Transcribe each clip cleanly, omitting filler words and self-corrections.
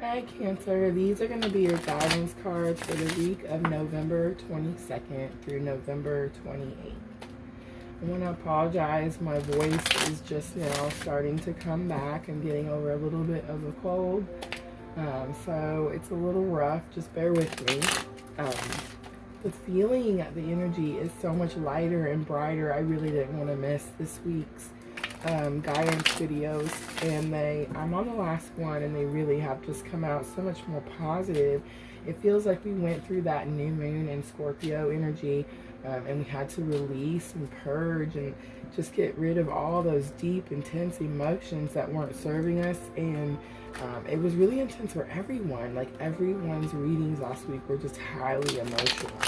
Hi Cancer, these are going to be your guidance cards for the week of November 22nd through November 28th. I want to apologize, my voice is just now starting to come back. I'm getting over a little bit of a cold, so it's a little rough, just bear with me. The feeling, the energy is so much lighter and brighter. I really didn't want to miss this week's guidance videos, and I'm on the last one, and they really have just come out so much more positive. It feels like we went through that new moon in Scorpio energy, and we had to release and purge and just get rid of all those deep, intense emotions that weren't serving us. And it was really intense for everyone. Like, everyone's readings last week were just highly emotional,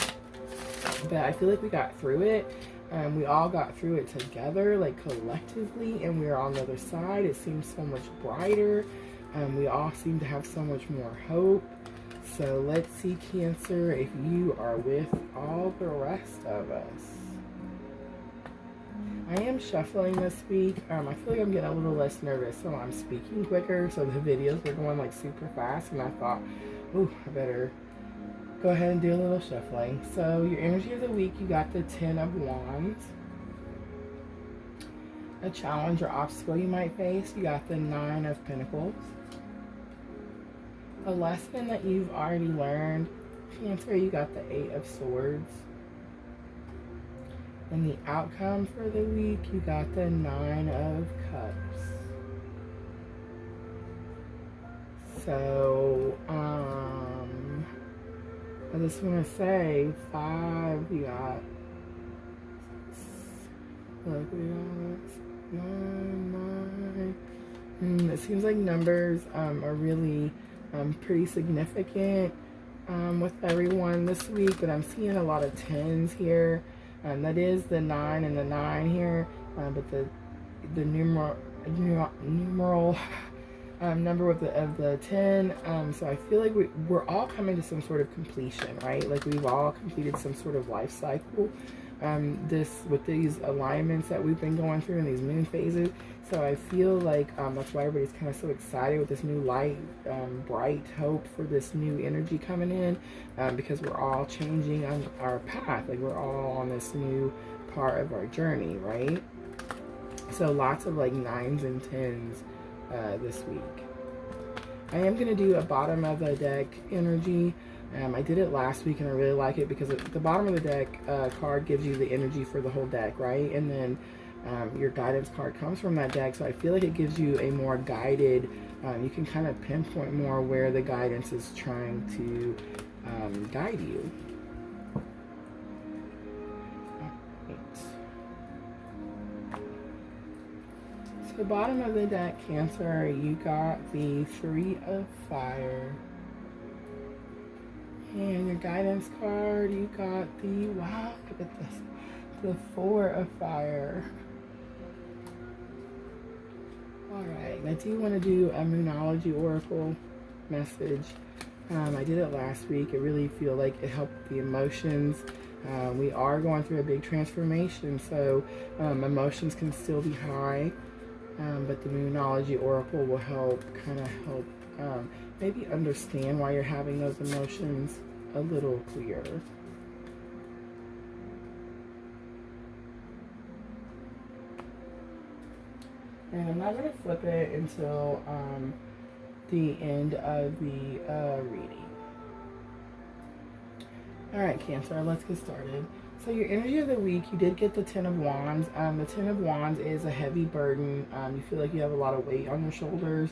but I feel like we got through it. We all got through it together, like collectively, and we're on the other side. It seems so much brighter. We all seem to have so much more hope. So let's see, Cancer, if you are with all the rest of us. I am shuffling this week. I feel like I'm getting a little less nervous, so I'm speaking quicker. So the videos are going like super fast, and I thought, ooh, I better go ahead and do a little shuffling. So your energy of the week, you got the 10 of Wands. A challenge or obstacle you might face, you got the 9 of Pentacles. A lesson that you've already learned, Cancer, you got the 8 of Swords. And the outcome for the week, you got the 9 of Cups. So, I just want to say 5, you got, look, we got 9. It seems like numbers are really pretty significant with everyone this week, but I'm seeing a lot of 10s here. That is the 9 and the 9 here, but the numeral number of the 10. So I feel like we're all coming to some sort of completion, right? Like, we've all completed some sort of life cycle. With these alignments that we've been going through in these moon phases. So I feel like that's why everybody's kind of so excited with this new light, bright hope for this new energy coming in, because we're all changing on our path. Like, we're all on this new part of our journey, right? So lots of like 9s and 10s this week. I am going to do a bottom of the deck energy. I did it last week, and I really like it because the bottom of the deck card gives you the energy for the whole deck, right? And then your guidance card comes from that deck, so I feel like it gives you a more guided, you can kind of pinpoint more where the guidance is trying to guide you. So the bottom of the deck, Cancer, you got the 3 of Fire. And your guidance card, you got the, wow, look at this, the 4 of Fire. Alright, I do want to do a Moonology Oracle message. I did it last week. I really feel like it helped the emotions. We are going through a big transformation, so emotions can still be high, but the Moonology Oracle will help maybe understand why you're having those emotions a little clearer. And I'm not going to flip it until the end of the reading. Alright, Cancer, let's get started. So your energy of the week, you did get the 10 of Wands. The 10 of Wands is a heavy burden. You feel like you have a lot of weight on your shoulders.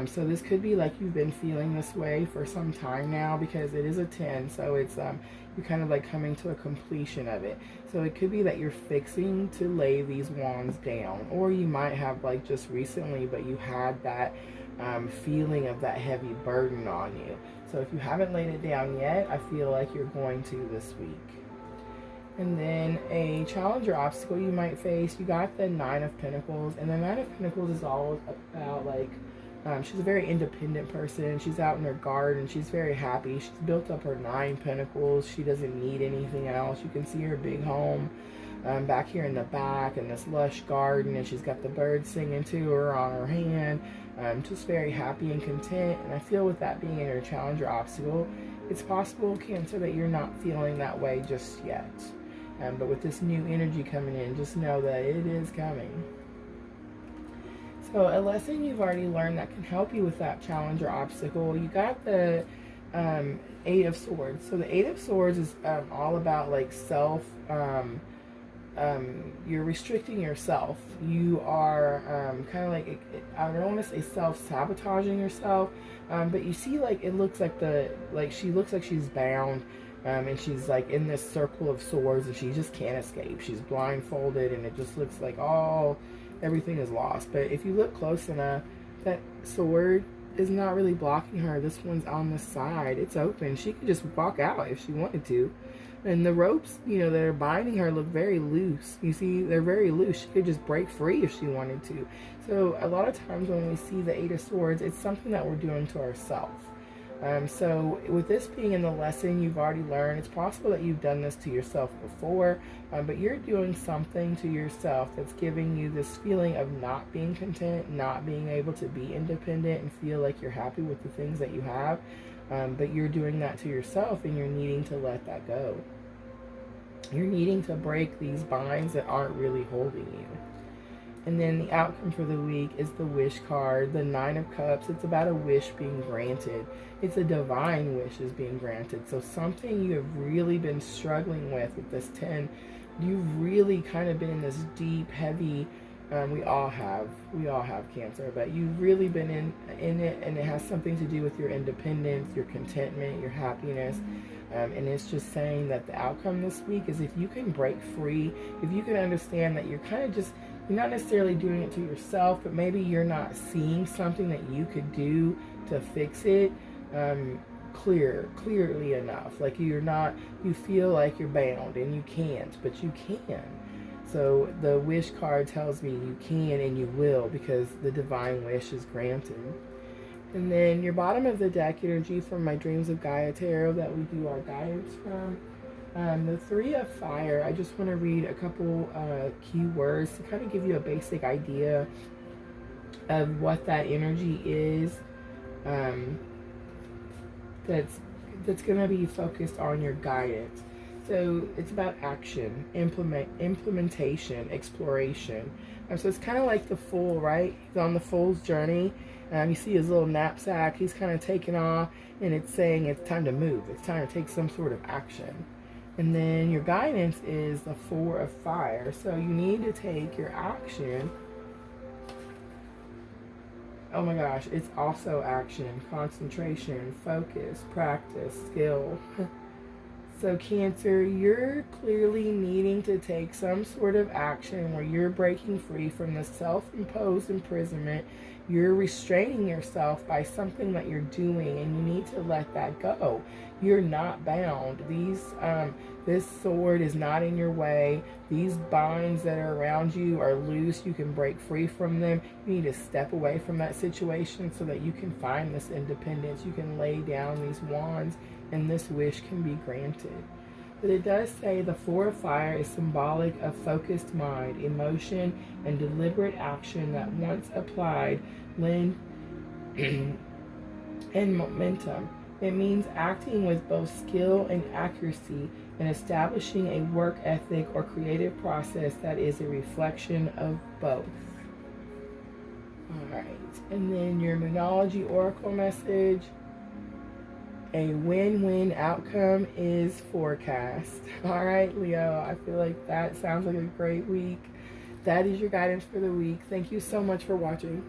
So this could be like you've been feeling this way for some time now, because it is a 10, so it's you're kind of like coming to a completion of it. So it could be that you're fixing to lay these wands down, or you might have like just recently, but you had that feeling of that heavy burden on you. So if you haven't laid it down yet, I feel like you're going to this week. And then a challenge or obstacle you might face, you got the 9 of Pentacles, and the 9 of Pentacles is all about like, she's a very independent person. She's out in her garden. She's very happy. She's built up her 9 pentacles. She doesn't need anything else. You can see her big home back here in the back in this lush garden, and she's got the birds singing to her on her hand. just very happy and content. And I feel with that being in your challenge or obstacle, it's possible, Cancer, that you're not feeling that way just yet. But with this new energy coming in, just know that it is coming. So a lesson you've already learned that can help you with that challenge or obstacle, you got the Eight of Swords. So the Eight of Swords is all about like you're restricting yourself. You are kind of like, I don't want to say self-sabotaging yourself, but you see, like, it looks like she looks like she's bound, and she's like in this circle of swords and she just can't escape. She's blindfolded and it just looks like everything is lost. But if you look close enough, that sword is not really blocking her. This one's on the side. It's open. She could just walk out if she wanted to. And the ropes, that are binding her look very loose. You see, they're very loose. She could just break free if she wanted to. So a lot of times when we see the Eight of Swords, it's something that we're doing to ourselves. So with this being in the lesson you've already learned, it's possible that you've done this to yourself before, but you're doing something to yourself that's giving you this feeling of not being content, not being able to be independent and feel like you're happy with the things that you have. But you're doing that to yourself and you're needing to let that go. You're needing to break these binds that aren't really holding you. And then the outcome for the week is the wish card, the Nine of Cups. It's about a wish being granted. It's a divine wish is being granted. So something you have really been struggling with this 10, you've really kind of been in this deep, heavy, we all have Cancer, but you've really been in it, and it has something to do with your independence, your contentment, your happiness. And it's just saying that the outcome this week is if you can break free, if you can understand that you're kind of just, you're not necessarily doing it to yourself, but maybe you're not seeing something that you could do to fix it clearly enough. Like you feel like you're bound and you can't, but you can. So the wish card tells me you can and you will, because the divine wish is granted. And then your bottom of the deck energy from my Dreams of Gaia tarot that we do our guidance from. The Three of Fire, I just want to read a couple key words to kind of give you a basic idea of what that energy is that's going to be focused on your guidance. So it's about action, implementation, exploration. So it's kind of like the Fool, right? He's on the Fool's journey. You see his little knapsack. He's kind of taking off, and it's saying it's time to move. It's time to take some sort of action. And then your guidance is the Four of Fire. So you need to take your action. Oh my gosh, it's also action, concentration, focus, practice, skill. So Cancer, you're clearly needing to take some sort of action where you're breaking free from the self-imposed imprisonment. You're restraining yourself by something that you're doing, and you need to let that go. You're not bound. This sword is not in your way. These binds that are around you are loose. You can break free from them. You need to step away from that situation so that you can find this independence. You can lay down these wands, and this wish can be granted. But it does say the Four of Fire is symbolic of focused mind, emotion, and deliberate action that once applied lend and momentum. It means acting with both skill and accuracy and establishing a work ethic or creative process that is a reflection of both. Alright, and then your Moonology Oracle message. A win-win outcome is forecast. Alright, Leo, I feel like that sounds like a great week. That is your guidance for the week. Thank you so much for watching.